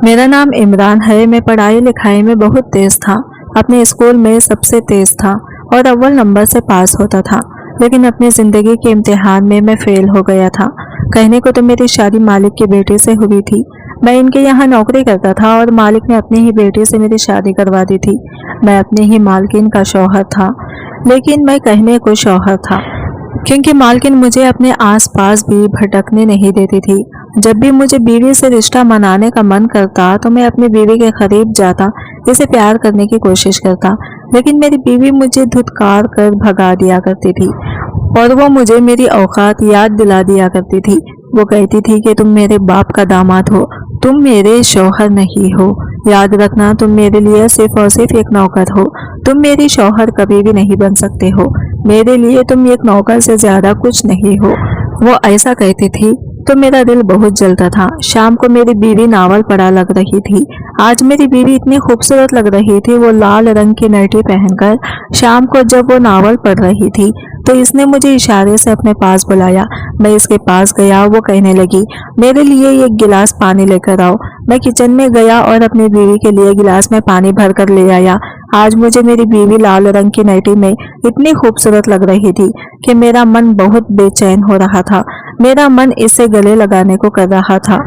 मेरा नाम इमरान है। मैं पढ़ाई लिखाई में बहुत तेज़ था। अपने स्कूल में सबसे तेज़ था और अव्वल नंबर से पास होता था, लेकिन अपनी ज़िंदगी के इम्तिहान में मैं फ़ेल हो गया था। कहने को तो मेरी शादी मालिक के बेटे से हुई थी। मैं इनके यहाँ नौकरी करता था और मालिक ने अपने ही बेटे से मेरी शादी करवा दी थी। मैं अपने ही मालकिन का शौहर था, लेकिन मैं कहने को शौहर था, क्योंकि मालकिन मुझे अपने आसपास भी भटकने नहीं देती थी। जब भी मुझे बीवी से रिश्ता मनाने का मन करता तो मैं अपनी बीवी के करीब जाता, इसे प्यार करने की कोशिश करता, लेकिन मेरी बीवी मुझे धुतकार कर भगा दिया करती थी और वो मुझे मेरी औकात याद दिला दिया करती थी। वो कहती थी कि तुम मेरे बाप का दामाद हो, तुम मेरे शौहर नहीं हो। याद रखना, तुम मेरे लिए सिर्फ और सिर्फ एक नौकर हो, तुम मेरी शौहर कभी भी नहीं बन सकते हो। मेरे लिए तुम एक नौकर से ज्यादा कुछ नहीं हो। वो ऐसा कहती थी तो मेरा दिल बहुत जलता था। शाम को मेरी बीवी नावल पढ़ा लग रही थी। आज मेरी बीवी इतनी खूबसूरत लग रही थी। वो लाल रंग की नाइटी पहनकर शाम को जब वो नावल पढ़ रही थी तो इसने मुझे इशारे से अपने पास बुलाया। मैं इसके पास गया। वो कहने लगी, मेरे लिए एक गिलास पानी लेकर आओ। मैं किचन में गया और अपनी बीवी के लिए गिलास में पानी भर कर ले आया। आज मुझे मेरी बीवी लाल रंग की नाइटी में इतनी खूबसूरत लग रही थी कि मेरा मन बहुत बेचैन हो रहा था। मेरा मन इसे गले लगाने को कर रहा था,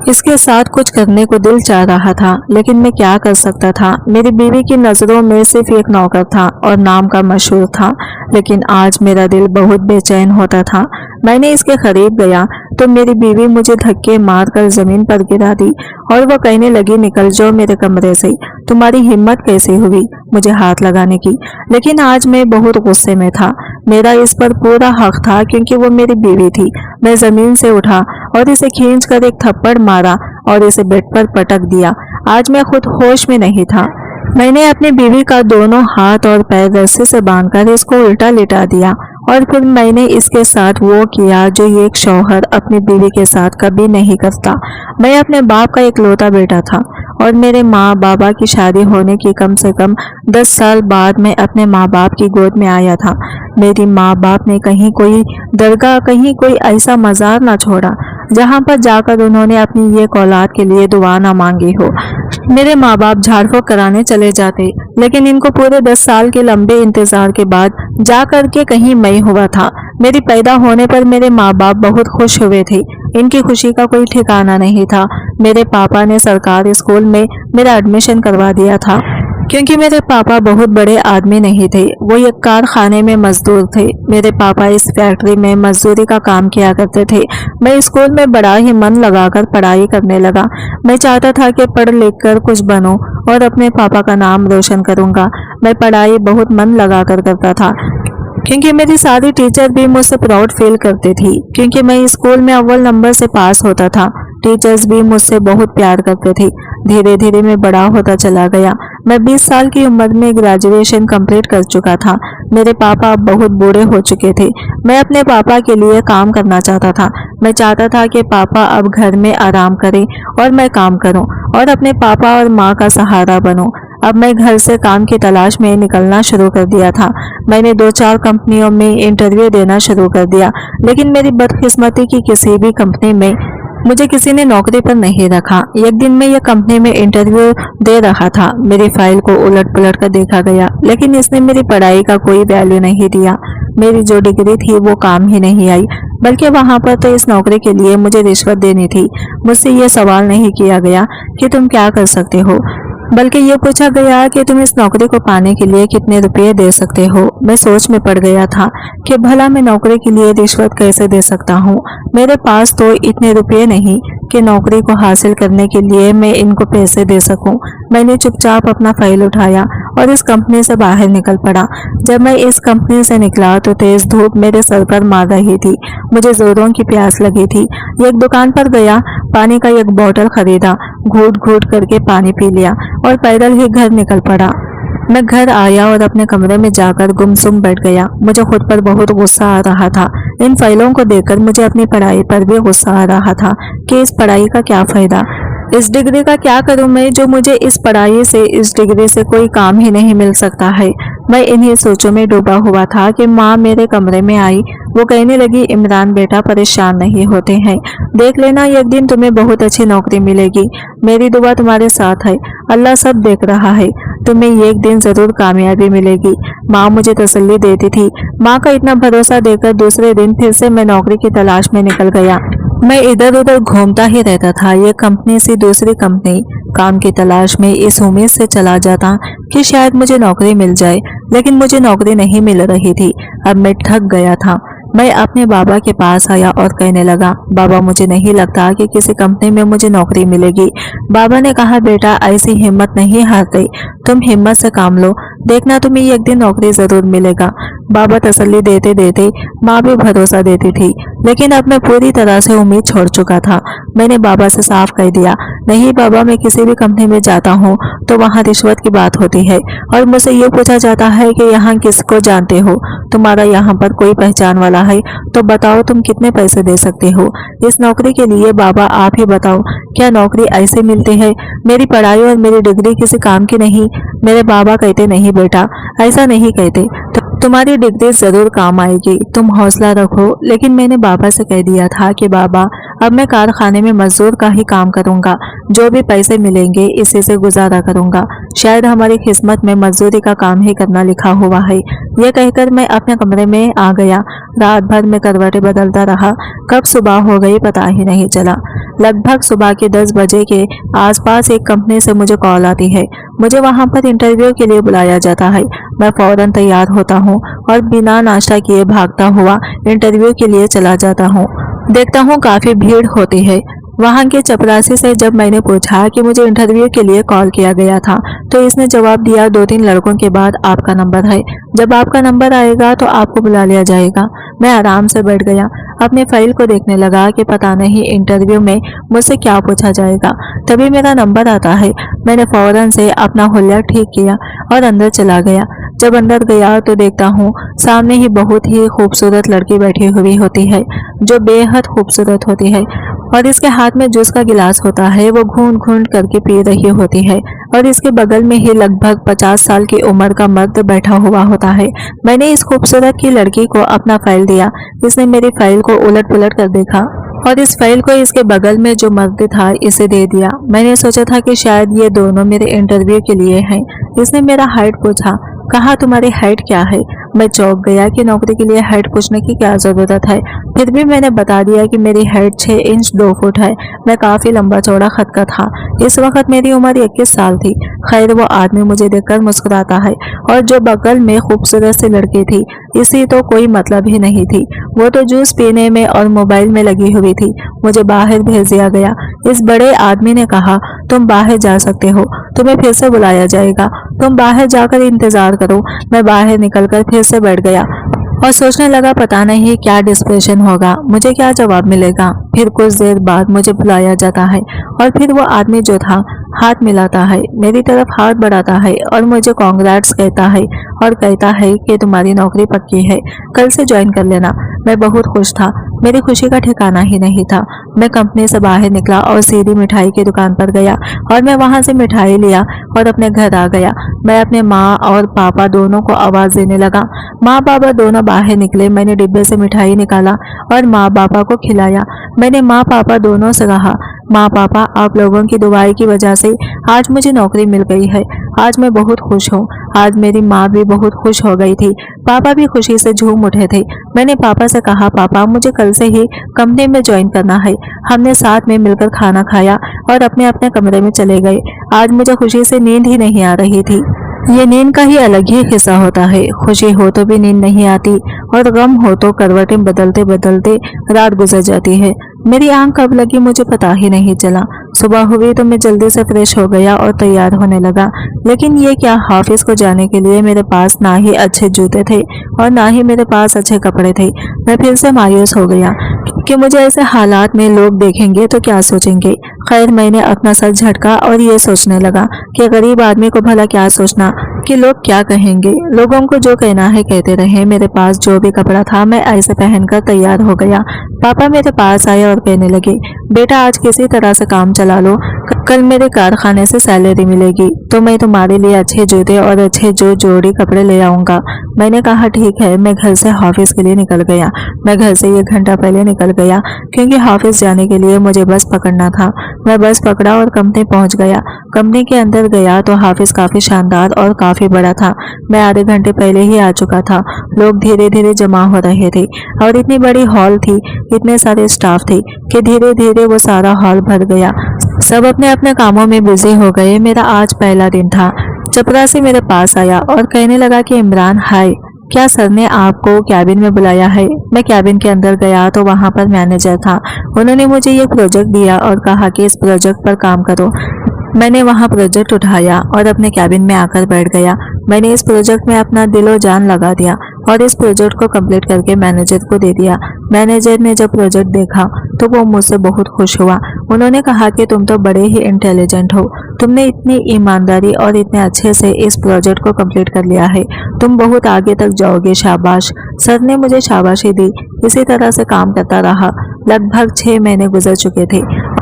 इसके साथ कुछ करने को दिल चाह रहा था, लेकिन मैं क्या कर सकता था। मेरी बीवी की नज़रों में सिर्फ एक नौकर था और नाम का मशहूर था, लेकिन आज मेरा दिल बहुत बेचैन होता था। मैंने इसके करीब गया तो मेरी बीवी मुझे धक्के मारकर ज़मीन पर गिरा दी और वो कहने लगी, निकल जाओ मेरे कमरे से। तुम्हारी हिम्मत कैसे हुई मुझे हाथ लगाने की। लेकिन आज मैं बहुत गुस्से में था। मेरा इस पर पूरा हक था क्योंकि वो मेरी बीवी थी। मैं ज़मीन से उठा और इसे खींचकर एक थप्पड़ मारा और इसे बेड पर पटक दिया। आज मैं खुद होश में नहीं था। मैंने अपनी बीवी का दोनों हाथ और पैर रस्सी से बांधकर इसको उल्टा लिटा दिया और फिर मैंने इसके साथ वो किया जो एक शौहर अपनी बीवी के साथ कभी नहीं करता। मैं अपने बाप का इकलौता बेटा था और मेरे माँ बाबा की शादी होने की कम से कम 10 साल बाद मैं अपने माँ बाप की गोद में आया था। मेरी माँ बाप ने कहीं कोई दरगाह, कहीं कोई ऐसा मज़ार ना छोड़ा जहाँ पर जाकर उन्होंने अपनी एक औलाद के लिए दुआ ना मांगी हो। मेरे माँ बाप झाड़ फूक कराने चले जाते, लेकिन इनको पूरे 10 साल के लंबे इंतजार के बाद जा कर के कहीं मैं हुआ था। मेरी पैदा होने पर मेरे माँ बाप बहुत खुश हुए थे। इनकी खुशी का कोई ठिकाना नहीं था। मेरे पापा ने सरकारी स्कूल में मेरा एडमिशन करवा दिया था, क्योंकि मेरे पापा बहुत बड़े आदमी नहीं थे। वो एक कारखाने में मजदूर थे। मेरे पापा इस फैक्ट्री में मजदूरी का काम किया करते थे। मैं स्कूल में बड़ा ही मन लगाकर पढ़ाई करने लगा। मैं चाहता था कि पढ़ लिख कर कुछ बनूं और अपने पापा का नाम रोशन करूंगा। मैं पढ़ाई बहुत मन लगाकर करता था, क्योंकि मेरी सारी टीचर भी मुझसे प्राउड फील करती थी, क्योंकि मैं स्कूल में अव्वल नंबर से पास होता था। टीचर्स भी मुझसे बहुत प्यार करते थे। धीरे धीरे मैं बड़ा होता चला गया। मैं 20 साल की उम्र में ग्रेजुएशन कंप्लीट कर चुका था। मेरे पापा अब बहुत बूढ़े हो चुके थे। मैं अपने पापा के लिए काम करना चाहता था। मैं चाहता था कि पापा अब घर में आराम करें और मैं काम करूं और अपने पापा और माँ का सहारा बनूं। अब मैं घर से काम की तलाश में निकलना शुरू कर दिया था। मैंने 2-4 कंपनियों में इंटरव्यू देना शुरू कर दिया, लेकिन मेरी बदकिस्मती की किसी भी कंपनी में मुझे किसी ने नौकरी पर नहीं रखा। एक दिन मैं यह कंपनी में इंटरव्यू दे रहा था। मेरी फाइल को उलट पुलट कर देखा गया, लेकिन इसने मेरी पढ़ाई का कोई वैल्यू नहीं दिया। मेरी जो डिग्री थी वो काम ही नहीं आई, बल्कि वहाँ पर तो इस नौकरी के लिए मुझे रिश्वत देनी थी। मुझसे ये सवाल नहीं किया गया कि तुम क्या कर सकते हो, बल्कि ये पूछा गया कि तुम इस नौकरी को पाने के लिए कितने रुपये दे सकते हो। मैं सोच में पड़ गया था कि भला मैं नौकरी के लिए रिश्वत कैसे दे सकता हूँ। मेरे पास तो इतने रुपये नहीं कि नौकरी को हासिल करने के लिए मैं इनको पैसे दे सकूं। मैंने चुपचाप अपना फाइल उठाया और इस कंपनी से बाहर निकल पड़ा। जब मैं इस कंपनी से निकला तो तेज धूप मेरे सर पर मार रही थी। मुझे जोरों की प्यास लगी थी। एक दुकान पर गया, पानी का एक बोतल खरीदा, घूट घूट करके पानी पी लिया और पैदल ही घर निकल पड़ा। मैं घर आया और अपने कमरे में जाकर गुमसुम बैठ गया। मुझे खुद पर बहुत गुस्सा आ रहा था। इन फाइलों को देखकर मुझे अपनी पढ़ाई पर भी गुस्सा आ रहा था कि इस पढ़ाई का क्या फायदा। इस डिग्री का क्या करूं मैं, जो मुझे इस पढ़ाई से, इस डिग्री से कोई काम ही नहीं मिल सकता है। मैं इन्हीं सोचों में डूबा हुआ था कि माँ मेरे कमरे में आई। वो कहने लगी, इमरान बेटा परेशान नहीं होते हैं, देख लेना एक दिन तुम्हें बहुत अच्छी नौकरी मिलेगी। मेरी दुआ तुम्हारे साथ है, अल्लाह सब देख रहा है, तुम्हें एक दिन जरूर कामयाबी मिलेगी। माँ मुझे तसल्ली देती थी। माँ का इतना भरोसा देकर दूसरे दिन फिर से मैं नौकरी की तलाश में निकल गया। मैं इधर उधर घूमता ही रहता था, ये कंपनी से दूसरी कंपनी, काम की तलाश में इस उम्मीद से चला जाता कि शायद मुझे नौकरी मिल जाए, लेकिन मुझे नौकरी नहीं मिल रही थी। अब मैं थक गया था। मैं अपने बाबा के पास आया और कहने लगा, बाबा मुझे नहीं लगता कि किसी कंपनी में मुझे नौकरी मिलेगी। बाबा ने कहा, बेटा ऐसी हिम्मत नहीं हारते, तुम हिम्मत से काम लो, देखना तुम्हें एक दिन नौकरी जरूर मिलेगा। बाबा तसल्ली देते देते माँ भी भरोसा देती थी, लेकिन अब मैं पूरी तरह से उम्मीद छोड़ चुका था। मैंने बाबा से साफ कह दिया, नहीं बाबा, मैं किसी भी कंपनी में जाता हूँ तो वहाँ रिश्वत की बात होती है और मुझसे ये पूछा जाता है कि यहाँ किसको जानते हो, तुम्हारा यहाँ पर कोई पहचान वाला है तो बताओ तुम कितने पैसे दे सकते हो इस नौकरी के लिए। बाबा आप ही बताओ, क्या नौकरी ऐसे मिलती है? मेरी पढ़ाई और मेरी डिग्री किसी काम की नहीं। मेरे बाबा कहते, नहीं बेटा ऐसा नहीं कहते, तुम्हारी डिग्री जरूर काम आएगी, तुम हौसला रखो। लेकिन मैंने बाबा से कह दिया था कि बाबा अब मैं कारखाने में मजदूर का ही काम करूंगा, जो भी पैसे मिलेंगे इसी से गुजारा करूंगा, शायद हमारी किस्मत में मजदूरी का काम ही करना लिखा हुआ है। यह कहकर मैं अपने कमरे में आ गया। रात भर में करवटें बदलता रहा, कब सुबह हो गई पता ही नहीं चला। लगभग सुबह के 10 बजे के आसपास एक कंपनी से मुझे कॉल आती है, मुझे वहां पर इंटरव्यू के लिए बुलाया जाता है। मैं फौरन तैयार होता हूँ और बिना नाश्ता किए भागता हुआ इंटरव्यू के लिए चला जाता हूँ। देखता हूँ काफी भीड़ होती है। वहां के चपरासी से जब मैंने पूछा कि मुझे इंटरव्यू के लिए कॉल किया गया था, तो इसने जवाब दिया, 2-3 लड़कों के बाद आपका नंबर है, जब आपका नंबर आएगा तो आपको बुला लिया जाएगा। मैं आराम से बैठ गया, अपने फाइल को देखने लगा कि पता नहीं इंटरव्यू में मुझसे क्या पूछा जाएगा। तभी मेरा नंबर आता है। मैंने फौरन से अपना हुलिया ठीक किया और अंदर चला गया। जब अंदर गया तो देखता हूँ सामने ही बहुत ही खूबसूरत लड़की बैठी हुई होती है, जो बेहद खूबसूरत होती है और इसके हाथ में जूस का गिलास होता है, वो घूंट घूंट करके पी रही होती है और इसके बगल में ही लगभग 50 साल की उम्र का मर्द बैठा हुआ होता है। मैंने इस खूबसूरत की लड़की को अपना फाइल दिया। इसने मेरी फाइल को उलट पुलट कर देखा और इस फाइल को इसके बगल में जो मर्द था इसे दे दिया। मैंने सोचा था कि शायद ये दोनों मेरे इंटरव्यू के लिए हैं। इसने मेरा हाइट पूछा, कहा तुम्हारी हाइट क्या है? मैं चौंक गया कि नौकरी के लिए हाइट पूछने की क्या जरूरत है। फिर भी मैंने बता दिया कि मेरी हाइट 6 इंच 2 फुट है। मैं काफी लंबा चौड़ा खत का था। इस वक्त मेरी उम्र 21 साल थी। खैर वो आदमी मुझे देखकर मुस्कुराता है और जो बगल में खूबसूरत सी लड़की थी, इसी तो कोई मतलब ही नहीं थी। वो तो जूस पीने में और मोबाइल में लगी हुई थी। मुझे बाहर भेज दिया गया। इस बड़े आदमी ने कहा, तुम बाहर जा सकते हो, तुम्हें फिर से बुलाया जाएगा, तुम बाहर जाकर इंतजार करो। मैं बाहर निकलकर फिर से बैठ गया और सोचने लगा पता नहीं क्या डिस्कशन होगा, मुझे क्या जवाब मिलेगा। फिर कुछ देर बाद मुझे बुलाया जाता है और फिर वो आदमी जो था हाथ मिलाता है, मेरी तरफ हाथ बढ़ाता है और मुझे कांग्रेट्स कहता है और कहता है कि तुम्हारी नौकरी पक्की है, कल से ज्वाइन कर लेना। मैं बहुत खुश था, मेरी खुशी का ठिकाना ही नहीं था। मैं कंपनी से बाहर निकला और सीधी मिठाई की दुकान पर गया और मैं वहां से मिठाई लिया और अपने घर आ गया। मैं अपने माँ और पापा दोनों को आवाज देने लगा। माँ पापा दोनों बाहर निकले। मैंने डिब्बे से मिठाई निकाला और माँ पापा को खिलाया। मैंने माँ पापा दोनों से कहा, माँ पापा आप लोगों की दुआई की वजह से आज मुझे नौकरी मिल गई है। आज मैं बहुत खुश हूँ। आज मेरी माँ भी बहुत खुश हो गई थी। पापा भी खुशी से झूम उठे थे। मैंने पापा से कहा, पापा मुझे कल से ही कंपनी में ज्वाइन करना है। हमने साथ में मिलकर खाना खाया और अपने अपने कमरे में चले गए। आज मुझे खुशी से नींद ही नहीं आ रही थी। ये नींद का ही अलग ही हिस्सा होता है। खुशी हो तो भी नींद नहीं आती और गम हो तो करवटें बदलते बदलते रात गुजर जाती है। मेरी आंख कब लगी मुझे पता ही नहीं चला। सुबह हुई तो मैं जल्दी से फ्रेश हो गया और तैयार होने लगा। लेकिन ये क्या, ऑफिस को जाने के लिए मेरे पास ना ही अच्छे जूते थे और ना ही मेरे पास अच्छे कपड़े थे। मैं फिर से मायूस हो गया कि मुझे ऐसे हालात में लोग देखेंगे तो क्या सोचेंगे। खैर मैंने अपना सर झटका और ये सोचने लगा कि गरीब आदमी को भला क्या सोचना कि लोग क्या कहेंगे। लोगों को जो कहना है कहते रहे। मेरे पास जो भी कपड़ा था मैं ऐसे पहनकर तैयार हो गया। पापा मेरे पास आए और कहने लगे, बेटा आज किसी तरह से काम चला लो, कल मेरे कारखाने से सैलरी मिलेगी तो मैं तुम्हारे लिए अच्छे जूते और अच्छे जोड़ी कपड़े ले आऊंगा। मैंने कहा ठीक है। मैं घर से ऑफिस के लिए निकल गया। मैं घर से 1 घंटा पहले निकल गया क्योंकि ऑफिस जाने के लिए मुझे बस पकड़ना था। मैं बस पकड़ा और कंपनी पहुंच गया। कंपनी के अंदर गया तो ऑफिस काफी शानदार और काफी बड़ा था। मैं आधे घंटे पहले ही आ चुका था। लोग धीरे धीरे जमा हो रहे थे और इतनी बड़ी हॉल थी, इतने सारे स्टाफ थे कि धीरे धीरे वो सारा हॉल भर गया। सब अपने अपने कामों में बिजी हो गए। मेरा आज पहला दिन था। चपरासी मेरे पास आया और कहने लगा कि इमरान हाय, क्या सर ने आपको कैबिन में बुलाया है? मैं कैबिन के अंदर गया तो वहां पर मैनेजर था। उन्होंने मुझे ये प्रोजेक्ट दिया और कहा कि इस प्रोजेक्ट पर काम करो। मैंने वहां प्रोजेक्ट उठाया और अपने कैबिन में आकर बैठ गया। मैंने इस प्रोजेक्ट में अपना दिलो जान लगा दिया और इस प्रोजेक्ट को कंप्लीट करके मैनेजर को दे दिया। मैनेजर ने जब प्रोजेक्ट देखा तो वो मुझसे बहुत खुश हुआ। उन्होंने कहा कि तुम तो बड़े ही इंटेलिजेंट हो, तुमने इतनी ईमानदारी और इतने अच्छे से इस प्रोजेक्ट को कंप्लीट कर लिया है, तुम बहुत आगे तक जाओगे, शाबाश। सर ने मुझे शाबाशी दी। इसी तरह से काम करता रहा। लगभग 6 महीने गुजर चुके थे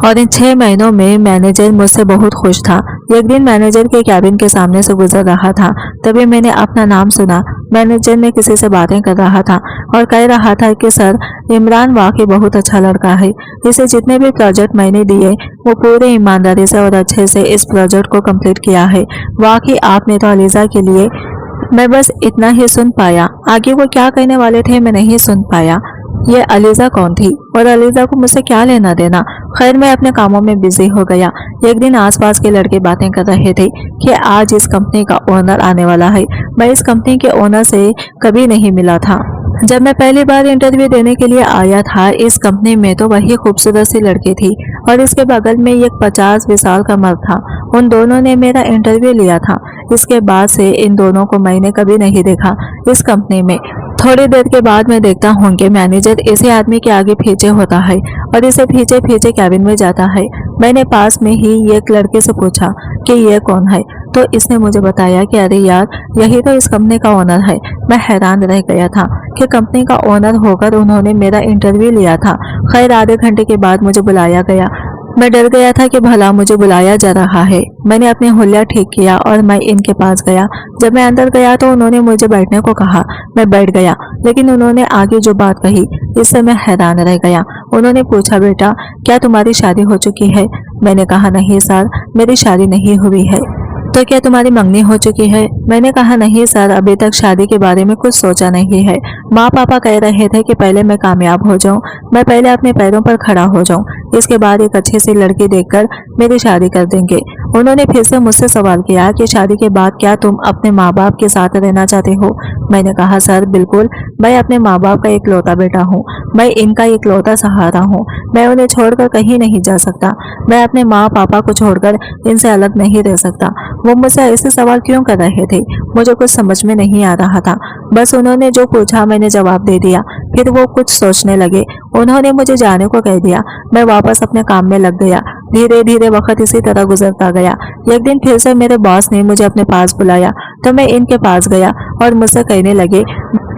और इन 6 महीनों में मैनेजर मुझसे बहुत खुश था। एक दिन मैनेजर के कैबिन के सामने से गुजर रहा था, तभी मैंने अपना नाम सुना। मैनेजर ने किसी से बातें कर रहा था और कह रहा था कि सर, इमरान वाकई बहुत अच्छा लड़का है। इसे जितने भी प्रोजेक्ट मैंने दिए वो पूरे ईमानदारी से और अच्छे से इस प्रोजेक्ट को कंप्लीट किया है। वाकई आपने तो अलीजा के लिए। मैं बस इतना ही सुन पाया, आगे वो क्या कहने वाले थे मैं नहीं सुन पाया। ये अलीजा कौन थी और अलीजा को मुझसे क्या लेना देना। खैर, मैं अपने कामों में बिजी हो गया। एक दिन आसपास के लड़के बातें कर रहे थे कि आज इस कंपनी का ओनर आने वाला है। मैं इस कंपनी के ओनर से कभी नहीं मिला था। जब मैं पहली बार इंटरव्यू देने के लिए आया था इस कंपनी में तो वही खूबसूरत सी लड़की थी और इसके बगल में एक 50-20 साल का मर्द था। उन दोनों ने मेरा इंटरव्यू लिया था। इसके बाद से इन दोनों को मैंने कभी नहीं देखा इस कंपनी में। थोड़ी देर के बाद मैं देखता हूँ कि मैनेजर इसी आदमी के आगे पीछे होता है और इसे पीछे पीछे कैबिन में जाता है। मैंने पास में ही एक लड़के से पूछा कि ये कौन है, तो इसने मुझे बताया कि अरे यार, यही तो इस कंपनी का ओनर है। मैं हैरान रह गया था कि कंपनी का ओनर होकर उन्होंने मेरा इंटरव्यू लिया था। खैर, आधे घंटे के बाद मुझे बुलाया गया। मैं डर गया था कि भला मुझे बुलाया जा रहा है। मैंने अपने हुलिया ठीक किया और मैं इनके पास गया। जब मैं अंदर गया तो उन्होंने मुझे बैठने को कहा। मैं बैठ गया, लेकिन उन्होंने आगे जो बात कही इससे मैं हैरान रह गया। उन्होंने पूछा, बेटा क्या तुम्हारी शादी हो चुकी है? मैंने कहा नहीं सर, मेरी शादी नहीं हुई है। तो क्या तुम्हारी मंगनी हो चुकी है? मैंने कहा नहीं सर, अभी तक शादी के बारे में कुछ सोचा नहीं है। माँ पापा कह रहे थे कि पहले मैं कामयाब हो जाऊं, मैं पहले अपने पैरों पर खड़ा हो जाऊं, इसके बाद एक अच्छी सी लड़की देखकर मेरी शादी कर देंगे। उन्होंने फिर से मुझसे सवाल किया कि शादी के बाद क्या तुम अपने माँ बाप के साथ रहना चाहते हो? मैंने कहा सर बिल्कुल, मैं अपने माँ बाप का इकलौता बेटा हूँ, मैं इनका इकलौता सहारा हूँ, मैं उन्हें छोड़कर कहीं नहीं जा सकता, मैं अपने माँ पापा को छोड़कर इनसे अलग नहीं रह सकता। वो मुझसे ऐसे सवाल क्यों कर रहे थे? मुझे कुछ समझ में नहीं आ रहा था। बस उन्होंने जो पूछा मैंने जवाब दे दिया। फिर वो कुछ सोचने लगे। उन्होंने मुझे जाने को कह दिया। मैं वापस अपने काम में लग गया। धीरे धीरे वक्त इसी तरह गुजरता गया। एक दिन फिर से मेरे बॉस ने मुझे अपने पास बुलाया तो मैं इनके पास गया और मुझसे कहने लगे,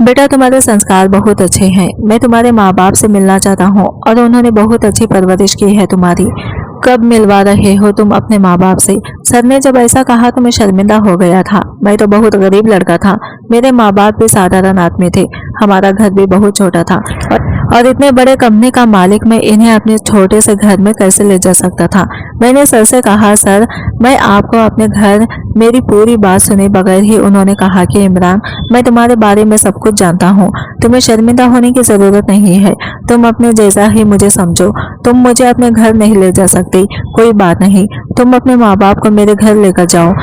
बेटा तुम्हारे संस्कार बहुत अच्छे हैं, मैं तुम्हारे माँ बाप से मिलना चाहता हूँ और उन्होंने बहुत अच्छी परवरिश की है तुम्हारी। कब मिलवा रहे हो तुम अपने माँ बाप से? सर ने जब ऐसा कहा तो मैं शर्मिंदा हो गया था। मैं तो बहुत गरीब लड़का था। मेरे माँ बाप भी साधारण आदमी थे। हमारा घर भी बहुत छोटा था और इतने बड़े कंपनी का मालिक मैं इन्हें अपने छोटे से घर में कैसे ले जा सकता था? मैंने सर से कहा, सर मैं आपको अपने घर। मेरी पूरी बात सुने बगैर ही उन्होंने कहा कि इमरान, मैं तुम्हारे बारे में सब कुछ जानता हूँ, तुम्हें शर्मिंदा होने की जरूरत नहीं है, तुम अपने जैसा ही मुझे समझो, तुम मुझे अपने घर नहीं ले जा सकते, कोई बात नहीं, तुम अपने माँ बाप को मेरे घर लेकर जाओ,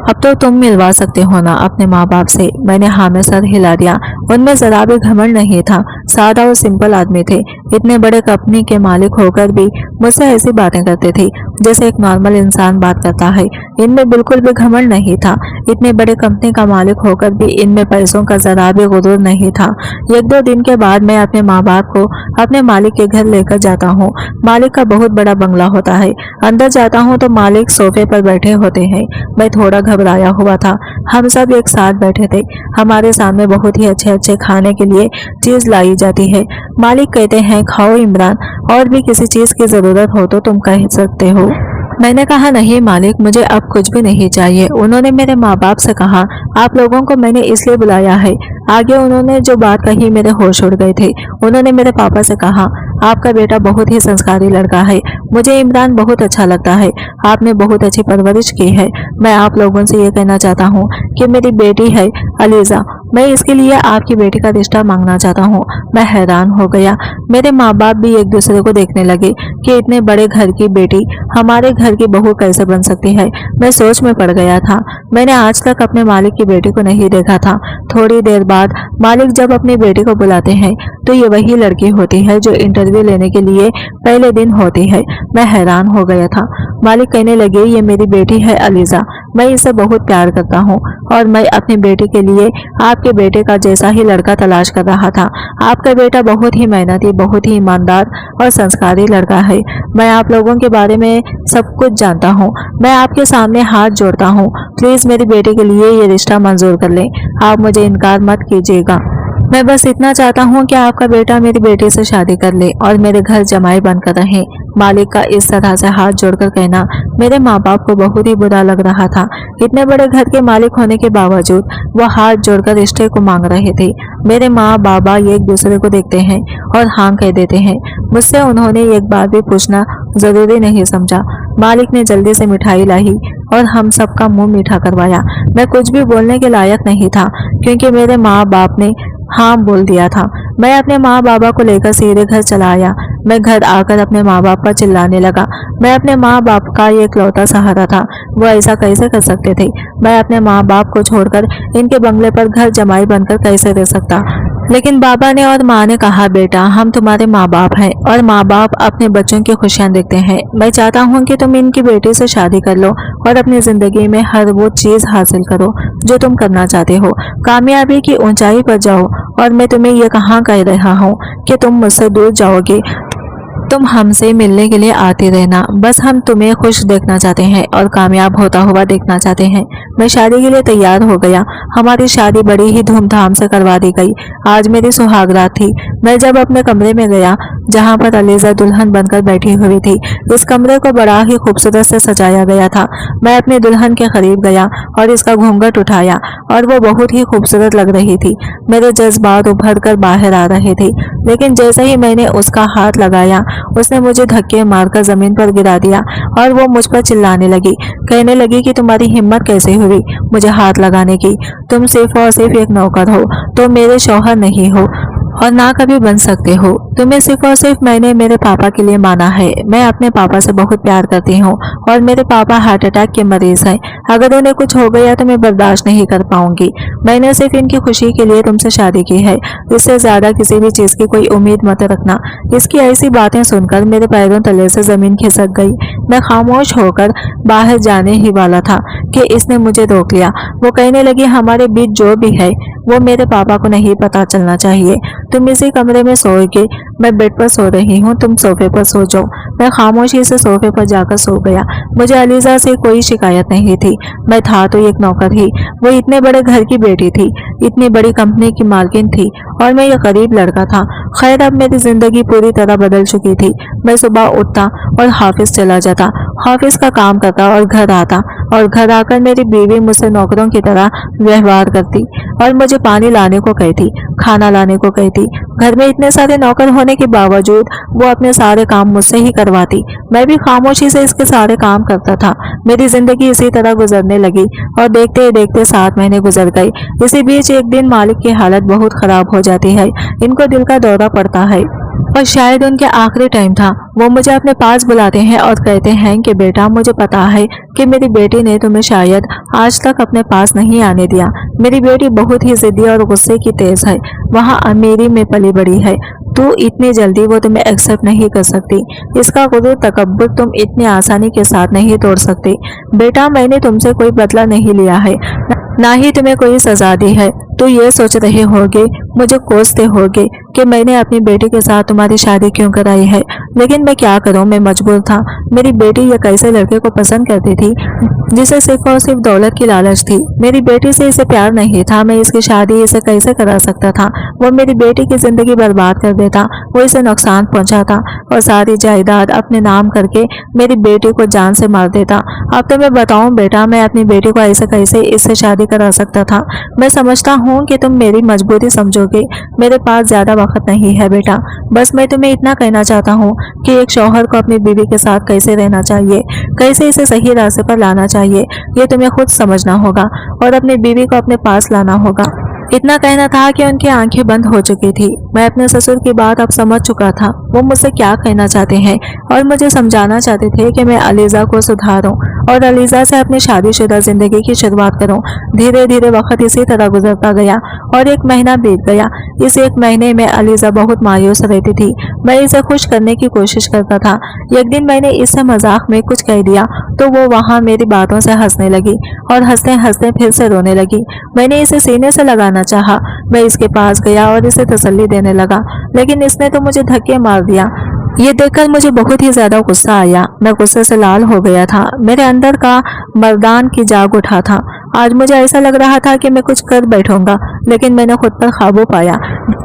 अब तो तुम मिलवा सकते हो ना अपने माँ बाप से। मैंने हाँ में सर हिला दिया। उनमें जरा भी घमंड नहीं था, सादा और सिंपल आदमी थे। इतने बड़े कंपनी के मालिक होकर भी मुझसे ऐसी बातें करते थे जैसे एक नॉर्मल इंसान बात करता है। इनमें बिल्कुल भी घमंड नहीं था। इतने बड़े कंपनी का मालिक होकर भी इनमें पैसों का जरा भी गुरूर नहीं था। 1-2 दिन के बाद मैं अपने माँ बाप को अपने मालिक के घर लेकर जाता हूँ। मालिक का बहुत बड़ा बंगला होता है। अंदर जाता हूँ तो मालिक सोफे पर बैठे होते हैं। मैं थोड़ा घबराया हुआ था। हम सब एक साथ बैठे थे। हमारे सामने बहुत ही अच्छे अच्छे खाने के लिए चीज लाई जाती है। मालिक कहते हैं, खाओ इमरान, और भी किसी चीज की जरूरत हो तो तुम कह सकते हो। मैंने कहा नहीं मालिक, मुझे अब कुछ भी नहीं चाहिए। उन्होंने मेरे माँ बाप से कहा आप लोगों को मैंने इसलिए बुलाया है। आगे उन्होंने जो बात कही मेरे होश उड़ गए थे। उन्होंने मेरे पापा से कहा आपका बेटा बहुत ही संस्कारी लड़का है, मुझे इमरान बहुत अच्छा लगता है, आपने बहुत अच्छी परवरिश की है। मैं आप लोगों से ये कहना चाहता हूँ कि मेरी बेटी है अलीज़ा, मैं इसके लिए आपकी बेटी का रिश्ता मांगना चाहता हूँ। मैं हैरान हो गया। मेरे माँ बाप भी एक दूसरे को देखने लगे कि इतने बड़े घर की बेटी हमारे घर की बहू कैसे बन सकती है। मैं सोच में पड़ गया था। मैंने आज तक अपने मालिक की बेटी को नहीं देखा था। थोड़ी देर बाद मालिक जब अपनी बेटी को बुलाते हैं तो ये वही लड़की होती है जो इंटरव्यू लेने के लिए पहले दिन होती है। मैं हैरान हो गया था। मालिक कहने लगे ये मेरी बेटी है अलीज़ा, मैं इसे बहुत प्यार करता हूँ और मैं अपनी बेटी के लिए आपके बेटे का जैसा ही लड़का तलाश कर रहा था। आपका बेटा बहुत ही मेहनती, बहुत ही ईमानदार और संस्कारी लड़का है। मैं आप लोगों के बारे में सब कुछ जानता हूँ। मैं आपके सामने हाथ जोड़ता हूँ, प्लीज़ मेरी बेटी के लिए ये रिश्ता मंजूर कर लें। आप मुझे इनकार मत कीजिएगा। मैं बस इतना चाहता हूँ कि आपका बेटा मेरी बेटी से शादी कर ले और मेरे घर जमाई बनकर रहे। मालिक का इस तरह से हाथ जोड़कर कहना मेरे माँ बाप को बहुत ही बुरा लग रहा था। इतने बड़े घर के मालिक होने के बावजूद वो हाथ जोड़कर रिश्ते को मांग रहे थे। मेरे माँ बाबा एक दूसरे को देखते हैं और हाँ कह देते हैं। मुझसे उन्होंने एक बार भी पूछना जरूरी नहीं समझा। मालिक ने जल्दी से मिठाई लाई और हम सबका मुंह मीठा करवाया। मैं कुछ भी बोलने के लायक नहीं था क्योंकि मेरे माँ बाप ने हाँ बोल दिया था। मैं अपने माँ बाबा को लेकर सीधे घर चला आया। मैं घर आकर अपने माँ बाप पर चिल्लाने लगा। मैं अपने माँ बाप का ये इकलौता सहारा था, वो ऐसा कैसे कर सकते थे। मैं अपने माँ बाप को छोड़कर इनके बंगले पर घर जमाई बनकर कैसे रह सकता। लेकिन बाबा ने और माँ ने कहा बेटा हम तुम्हारे माँ बाप हैं और माँ बाप अपने बच्चों की खुशियाँ देखते हैं। मैं चाहता हूँ कि तुम इनकी बेटी से शादी कर लो और अपनी जिंदगी में हर वो चीज हासिल करो जो तुम करना चाहते हो। कामयाबी की ऊंचाई पर जाओ और मैं तुम्हें ये कहाँ कह रहा हूँ कि तुम मुझसे दूर जाओगे। तुम हमसे मिलने के लिए आते रहना, बस हम तुम्हें खुश देखना चाहते हैं और कामयाब होता हुआ देखना चाहते हैं। मैं शादी के लिए तैयार हो गया। हमारी शादी बड़ी ही धूमधाम से करवा दी गई। आज मेरी सुहागरात थी। मैं जब अपने कमरे में गया जहाँ पर अलीज़ा दुल्हन बनकर बैठी हुई थी, इस कमरे को बड़ा ही खूबसूरत से सजाया गया था। मैं अपनी दुल्हन के करीब गया और इसका घूंघट उठाया और वो बहुत ही खूबसूरत लग रही थी। मेरे जज्बात उभर कर बाहर आ रहे थे, लेकिन जैसे ही मैंने उसका हाथ लगाया उसने मुझे धक्के मारकर जमीन पर गिरा दिया और वो मुझ पर चिल्लाने लगी, कहने लगी कि तुम्हारी हिम्मत कैसे हुई मुझे हाथ लगाने की। तुम सिर्फ और सिर्फ एक नौकर हो, तुम मेरे शौहर नहीं हो और ना कभी बन सकते हो। तुम्हें सिर्फ और सिर्फ मैंने मेरे पापा के लिए माना है। मैं अपने पापा से बहुत प्यार करती हूँ और मेरे पापा हार्ट अटैक के मरीज हैं। अगर उन्हें कुछ हो गया तो मैं बर्दाश्त नहीं कर पाऊंगी। मैंने सिर्फ इनकी खुशी के लिए तुमसे शादी की है, इससे ज्यादा किसी भी चीज की कोई उम्मीद मत रखना। इसकी ऐसी बातें सुनकर मेरे पैरों तले से जमीन खिसक गई। मैं खामोश होकर बाहर जाने ही वाला था कि इसने मुझे रोक लिया। वो कहने लगी हमारे बीच जो भी है वो मेरे पापा को नहीं पता चलना चाहिए। तुम इसी कमरे में सोओगे, मैं बेड पर सो रही हूँ, तुम सोफे पर सो जाओ। मैं खामोशी से सोफे पर जाकर सो गया। मुझे अलीज़ा से कोई शिकायत नहीं थी। मैं था तो एक नौकर ही, वो इतने बड़े घर की बेटी थी, इतनी बड़ी कंपनी की मालकिन थी और मैं एक गरीब लड़का था। खैर अब मेरी जिंदगी पूरी तरह बदल चुकी थी। मैं सुबह उठता और ऑफिस चला जाता, ऑफिस का काम करता और घर आता और घर आकर मेरी बीवी मुझसे नौकरों की तरह व्यवहार करती और मुझे पानी लाने को कहती, खाना लाने को कहती। घर में इतने सारे नौकर होने के बावजूद वो अपने सारे काम मुझसे ही करवाती। मैं भी खामोशी से इसके सारे काम करता था। मेरी जिंदगी इसी तरह गुजरने लगी और देखते ही देखते 7 महीने गुजर गए। इसी बीच एक दिन मालिक की हालत बहुत खराब हो जाती है। इनको दिल का दौरा पड़ता है और शायद उनके आखिरी टाइम था। वो मुझे अपने पास बुलाते हैं और कहते हैं कि बेटा मुझे पता है कि मेरी बेटी ने तुम्हें शायद आज तक अपने पास नहीं आने दिया। मेरी बेटी बहुत ही जिद्दी और गुस्से की तेज है, वहाँ अमीरी में पली बड़ी है। तू इतनी जल्दी वो तुम्हें एक्सेप्ट नहीं कर सकती। इसका गुरूर तकब्बुर तुम इतनी आसानी के साथ नहीं तोड़ सकते। बेटा मैंने तुमसे कोई बदला नहीं लिया है, ना ही तुम्हें कोई सजा दी है। तो ये सोच रहे होगे, मुझे कोसते होगे कि मैंने अपनी बेटी के साथ तुम्हारी शादी क्यों कराई है, लेकिन मैं क्या करूं, मैं मजबूर था। मेरी बेटी ये कैसे लड़के को पसंद करती थी जिसे सिर्फ और सिर्फ दौलत की लालच थी। मेरी बेटी से इसे प्यार नहीं था, मैं इसकी शादी इसे कैसे करा सकता था। वो मेरी बेटी की जिंदगी बर्बाद कर देता, वो इसे नुकसान पहुंचाता और सारी जायदाद अपने नाम करके मेरी बेटी को जान से मार देता। अब तो मैं बताऊं बेटा, मैं अपनी बेटी को ऐसे कैसे इससे शादी करा सकता था। मैं समझता हूँ कि तुम मेरी मजबूरी समझोगे, मेरे पास ज्यादा वक्त नहीं है बेटा। बस मैं तुम्हें इतना कहना चाहता हूँ कि एक शौहर को अपनी बीवी के साथ कैसे रहना चाहिए, कैसे इसे सही रास्ते पर लाना चाहिए, ये तुम्हें खुद समझना होगा और अपनी बीवी को अपने पास लाना होगा। इतना कहना था कि उनकी आंखें बंद हो चुकी थी। मैं अपने ससुर की बात अब समझ चुका था, वो मुझसे क्या कहना चाहते हैं और मुझे समझाना चाहते थे कि मैं अलीजा को सुधारूं और अलीजा से अपनी शादीशुदा जिंदगी की शुरुआत करूं। धीरे धीरे वक्त इसी तरह गुजरता गया और एक महीना बीत गया। इस एक महीने में अलीजा बहुत मायूस रहती थी। मैं इसे खुश करने की कोशिश करता था। एक दिन मैंने इससे मजाक में कुछ कह दिया तो वो वहाँ मेरी बातों से हंसने लगी और हंसते हंसते फिर से रोने लगी। मैंने इसे सीने से लगाना चाहा। मैं इसके पास गया और इसे तसल्ली देने लगा, लेकिन इसने तो मुझे धक्के मार दिया। ये देखकर मुझे बहुत ही ज्यादा गुस्सा आया। मैं गुस्से से लाल हो गया था। मेरे अंदर का मर्दान की जाग उठा था। आज मुझे ऐसा लग रहा था कि मैं कुछ कर बैठूंगा, लेकिन मैंने खुद पर काबू पाया।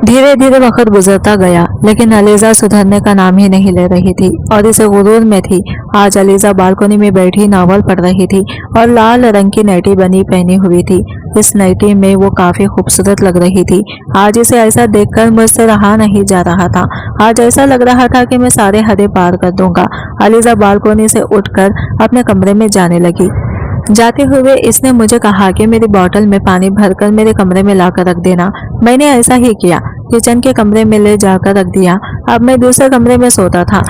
धीरे धीरे वक्त गुजरता गया, लेकिन अलीजा सुधरने का नाम ही नहीं ले रही थी और इसे गुरूर में थी। आज अलीजा बालकनी में बैठी नावल पढ़ रही थी और लाल रंग की नाइटी बनी पहनी हुई थी। इस नाइटी में वो काफी खूबसूरत लग रही थी। आज इसे ऐसा देखकर मुझसे रहा नहीं जा रहा था। आज ऐसा लग रहा था कि मैं सारे हदें पार कर दूंगा। अलीजा बालकनी से उठकर अपने कमरे में जाने लगी। जाते हुए इसने मुझे कहा कि मेरी बोतल में पानी भरकर मेरे कमरे में लाकर रख देना। मैंने ऐसा ही किया, किचन के कमरे में ले जाकर रख दिया। अब मैं दूसरे कमरे में सोता था।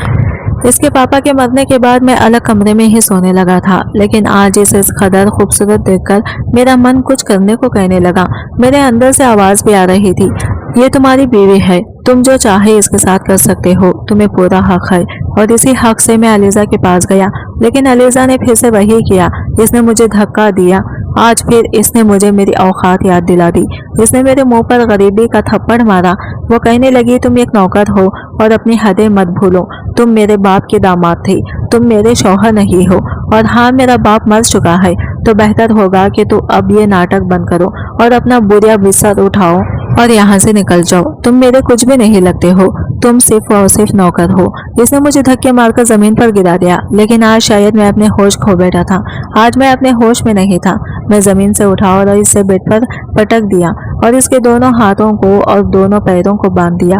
इसके पापा के मरने के बाद मैं अलग कमरे में ही सोने लगा था, लेकिन आज इसे इस कदर खूबसूरत देखकर मेरा मन कुछ करने को कहने लगा। मेरे अंदर से आवाज भी आ रही थी, ये तुम्हारी बीवी है, तुम जो चाहे इसके साथ कर सकते हो, तुम्हें पूरा हक है। और इसी हक से मैं अलीजा के पास गया, लेकिन अलीजा ने फिर से वही किया। इसने मुझे धक्का दिया। आज फिर इसने मुझे मेरी औकात याद दिला दी। इसने मेरे मुंह पर गरीबी का थप्पड़ मारा। वो कहने लगी, तुम एक नौकर हो और अपनी हदें मत भूलो। तुम मेरे बाप के दामाद थे, तुम मेरे शौहर नहीं हो। और हाँ, मेरा बाप मर चुका है, तो बेहतर होगा कि तू अब ये नाटक बंद करो और अपना बुरा बिस्तर उठाओ और यहाँ से निकल जाओ। तुम मेरे कुछ भी नहीं लगते हो, तुम सिर्फ और सिर्फ नौकर हो। इसने मुझे धक्के मारकर जमीन पर गिरा दिया, लेकिन आज शायद मैं अपने होश खो बैठा था। आज मैं अपने होश में नहीं था। मैं जमीन से उठा और इसे बेड पर पटक दिया और इसके दोनों हाथों को और दोनों पैरों को बांध दिया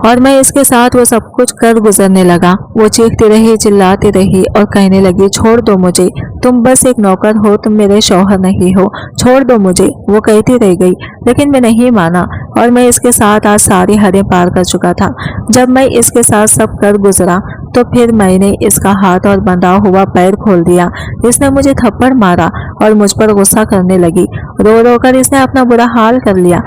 और मैं इसके साथ वो सब कुछ कर गुजरने लगा। वो चीखती रही, चिल्लाती रही और कहने लगी, छोड़ दो मुझे, तुम बस एक नौकर हो, तुम मेरे शौहर नहीं हो, छोड़ दो मुझे। वो कहती रह गई, लेकिन मैं नहीं माना और मैं इसके साथ आज सारी हदें पार कर चुका था। जब मैं इसके साथ सब कर गुजरा तो फिर मैंने इसका हाथ और बंधा हुआ पैर खोल दिया। इसने मुझे थप्पड़ मारा और मुझ पर गुस्सा करने लगी। रो रो कर इसने अपना बुरा हाल कर लिया।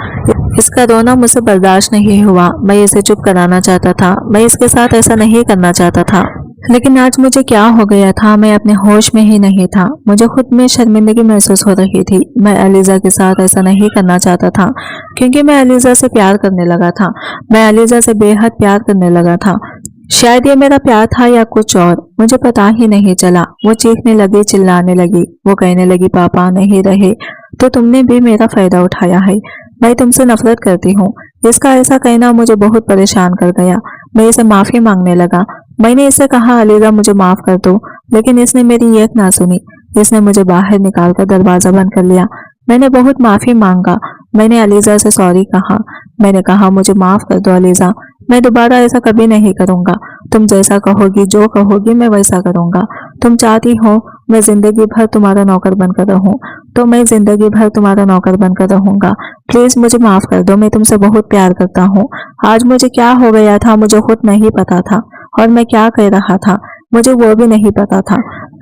इसका रोना मुझसे बर्दाश्त नहीं हुआ। मैं इसे चुप कराना चाहता था, मैं इसके साथ ऐसा नहीं करना चाहता था, लेकिन आज मुझे क्या हो गया था, मैं अपने होश में ही नहीं था। मुझे खुद में शर्मिंदगी महसूस हो रही थी। मैं अलीजा के साथ ऐसा नहीं करना चाहता था, क्योंकि मैं अलीजा से प्यार करने लगा था। मैं अलीजा से बेहद प्यार करने लगा था। शायद ये मेरा प्यार था या कुछ और, मुझे पता ही नहीं चला। वो चीखने लगी, चिल्लाने लगी। वो कहने लगी, पापा नहीं रहे तो तुमने भी मेरा फायदा उठाया है, मैं तुमसे नफरत करती हूँ। इसका ऐसा कहना मुझे बहुत परेशान कर गया। मैं इसे माफी मांगने लगा। मैंने इसे कहा, अलीजा मुझे माफ कर दो, लेकिन इसने मेरी एक ना सुनी। इसने मुझे बाहर निकालकर दरवाजा बंद कर लिया। मैंने बहुत माफी मांगा। मैंने अलीजा से सॉरी कहा। मैंने कहा, मुझे माफ कर दो अलीजा, मैं दोबारा ऐसा कभी नहीं करूंगा। तुम जैसा कहोगी, जो कहोगी मैं वैसा करूंगा। तुम चाहती हो मैं जिंदगी भर तुम्हारा नौकर बनकर रहूं, तो मैं जिंदगी भर तुम्हारा नौकर बनकर रहूंगा। प्लीज मुझे माफ कर दो, मैं तुमसे बहुत प्यार करता हूँ। आज मुझे क्या हो गया था मुझे खुद नहीं पता था, और मैं क्या कह रहा था मुझे वो भी नहीं पता था।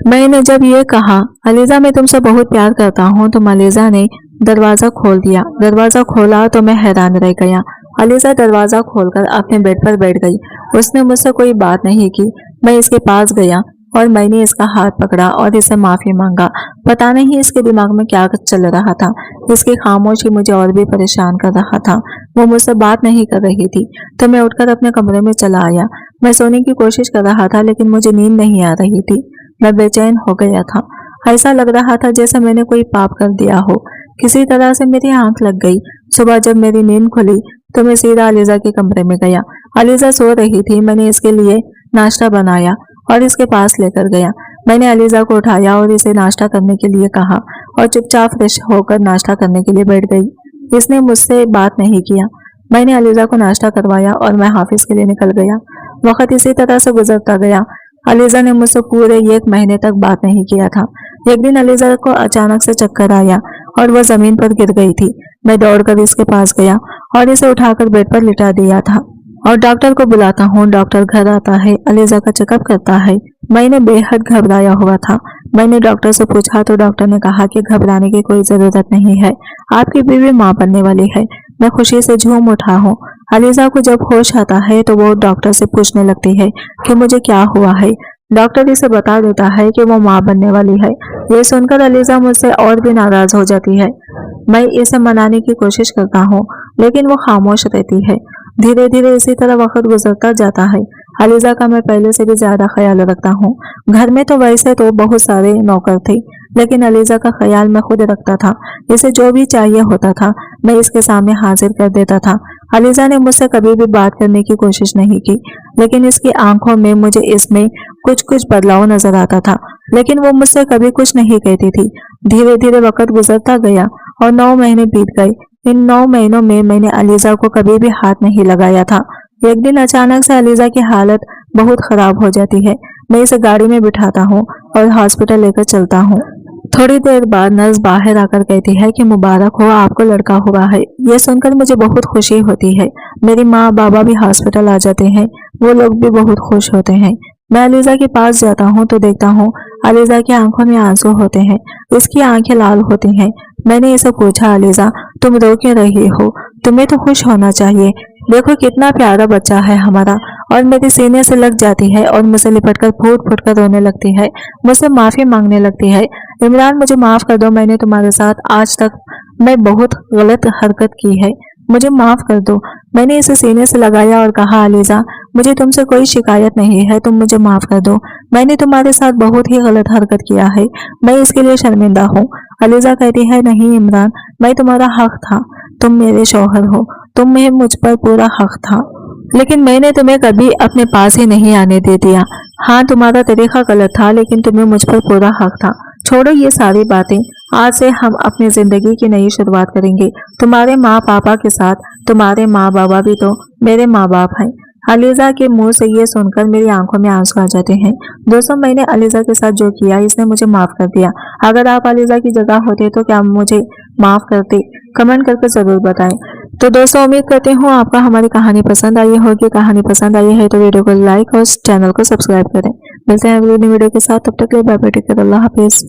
मैंने जब ये कहा, अलीजा मैं तुमसे बहुत प्यार करता हूँ, तो अलीजा ने दरवाजा खोल दिया। दरवाजा खोला तो मैं हैरान रह गया। अलीजा दरवाजा खोलकर अपने बेड पर बैठ गई। उसने मुझसे कोई बात नहीं की। मैं इसके पास गया। और मैंने इसका हाथ पकड़ा और इससे माफी मांगा। पता नहीं इसके दिमाग में क्या चल रहा था। इसकी खामोशी मुझे और भी परेशान कर रहा था। वो मुझसे बात नहीं कर रही थी तो मैं उठकर अपने कमरे में चला आया। मैं सोने की कोशिश कर रहा था लेकिन मुझे नींद नहीं आ रही थी। मैं बेचैन हो गया था। ऐसा लग रहा था जैसे मैंने कोई पाप कर दिया हो। किसी तरह से मेरी आंख लग गई। सुबह जब मेरी नींद खुली तो मैं सीधा अलीजा के कमरे में गया। अलीजा सो रही थी। मैंने इसके लिए नाश्ता बनाया और इसके पास लेकर गया। मैंने अलीजा को उठाया और इसे नाश्ता करने के लिए कहा और चुपचाप फ्रेश होकर नाश्ता करने के लिए बैठ गई। इसने मुझसे बात नहीं किया। मैंने अलीजा को नाश्ता करवाया और मैं हाफिज के लिए निकल गया। वक्त इसी तरह से गुजरता गया। अलीजा ने मुझसे पूरे 1 महीने तक बात नहीं किया था। एक दिन अलीजा को अचानक से चक्कर आया और वह जमीन पर गिर गई थी। मैं दौड़कर इसके पास गया और इसे उठाकर बेड पर लिटा दिया था और डॉक्टर को बुलाता हूँ। डॉक्टर घर आता है, अलीजा का चेकअप करता है। मैंने बेहद घबराया हुआ था। मैंने डॉक्टर से पूछा तो डॉक्टर ने कहा कि घबराने की कोई जरूरत नहीं है, आपकी बीवी मां बनने वाली है। मैं खुशी से झूम उठा हूँ। अलीजा को जब होश आता है तो वो डॉक्टर से पूछने लगती है कि मुझे क्या हुआ है। डॉक्टर इसे बता देता है कि वो मां बनने वाली है। ये सुनकर अलीजा मुझसे और भी नाराज हो जाती है। मैं इसे मनाने की कोशिश करता हूँ लेकिन वो खामोश रहती है। धीरे धीरे इसी तरह वक्त गुजरता जाता है। अलीजा का मैं पहले से भी ज्यादा ख्याल रखता हूँ। घर में तो वैसे तो बहुत सारे नौकर थे लेकिन अलीजा का ख्याल मैं खुद रखता था। इसे जो भी चाहिए होता था मैं इसके सामने हाजिर कर देता था। अलीजा ने मुझसे कभी भी बात करने की कोशिश नहीं की लेकिन इसकी आंखों में मुझे इसमें कुछ बदलाव नजर आता था, लेकिन वो मुझसे कभी कुछ नहीं कहती थी। धीरे धीरे वक्त गुजरता गया और 9 महीने बीत गए। इन 9 महीनों में मैंने अलीजा को कभी भी हाथ नहीं लगाया था। एक दिन अचानक से अलीजा की हालत बहुत खराब हो जाती है। मैं इसे गाड़ी में बिठाता हूँ और हॉस्पिटल लेकर चलता हूँ। थोड़ी देर बाद नर्स बाहर आकर कहती है कि मुबारक हो, आपको लड़का हुआ है। ये सुनकर मुझे बहुत खुशी होती है। मेरी माँ बाबा भी हॉस्पिटल आ जाते हैं, वो लोग भी बहुत खुश होते हैं। मैं अलीजा के पास जाता हूँ तो देखता हूँ अलीजा की आंखों में आंसू होते हैं, इसकी आंखें लाल होती हैं। मैंने इसे पूछा, अलीजा तुम रो क्यों रही हो? तुम्हें तो खुश होना चाहिए। देखो कितना प्यारा बच्चा है हमारा। और मेरे सीने से लग जाती है और मुझे लिपटकर फूट फूट कर रोने लगती है। मुझसे माफी मांगने लगती है। इमरान मुझे माफ कर दो, मैंने तुम्हारे साथ आज तक मैं बहुत गलत हरकत की है, मुझे माफ कर दो। मैंने इसे सीने से लगाया और कहा, अलीजा मुझे तुमसे कोई शिकायत नहीं है, तुम मुझे माफ कर दो। मैंने तुम्हारे साथ बहुत ही गलत हरकत किया है, मैं इसके लिए शर्मिंदा हूँ। अलीजा कहती है, नहीं इमरान, मैं तुम्हारा हक था, तुम मेरे शौहर हो, तुम में मुझ पर पूरा हक था, लेकिन मैंने तुम्हें कभी अपने पास ही नहीं आने दे दिया। हाँ तुम्हारा तरीका गलत था लेकिन तुम्हें मुझ पर पूरा हक था। छोड़ो ये सारी बातें, आज से हम अपनी जिंदगी की नई शुरुआत करेंगे तुम्हारे माँ पापा के साथ। तुम्हारे माँ बाबा भी तो मेरे माँ बाप हैं। अलीजा के मुंह से ये सुनकर मेरी आंखों में आंसू आ जाते हैं। दोस्तों मैंने अलीजा के साथ जो किया इसने मुझे माफ कर दिया। अगर आप अलीजा की जगह होते तो क्या मुझे माफ करते? कमेंट करके जरूर बताएं। तो दोस्तों उम्मीद करती हूँ आपका हमारी कहानी पसंद आई होगी। कहानी पसंद आई है तो वीडियो को लाइक और चैनल को सब्सक्राइब करें। मिलते हैं अगली वीडियो के साथ, तब तक के लिए बाय बाय, टेक केयर, अल्लाह हाफिज।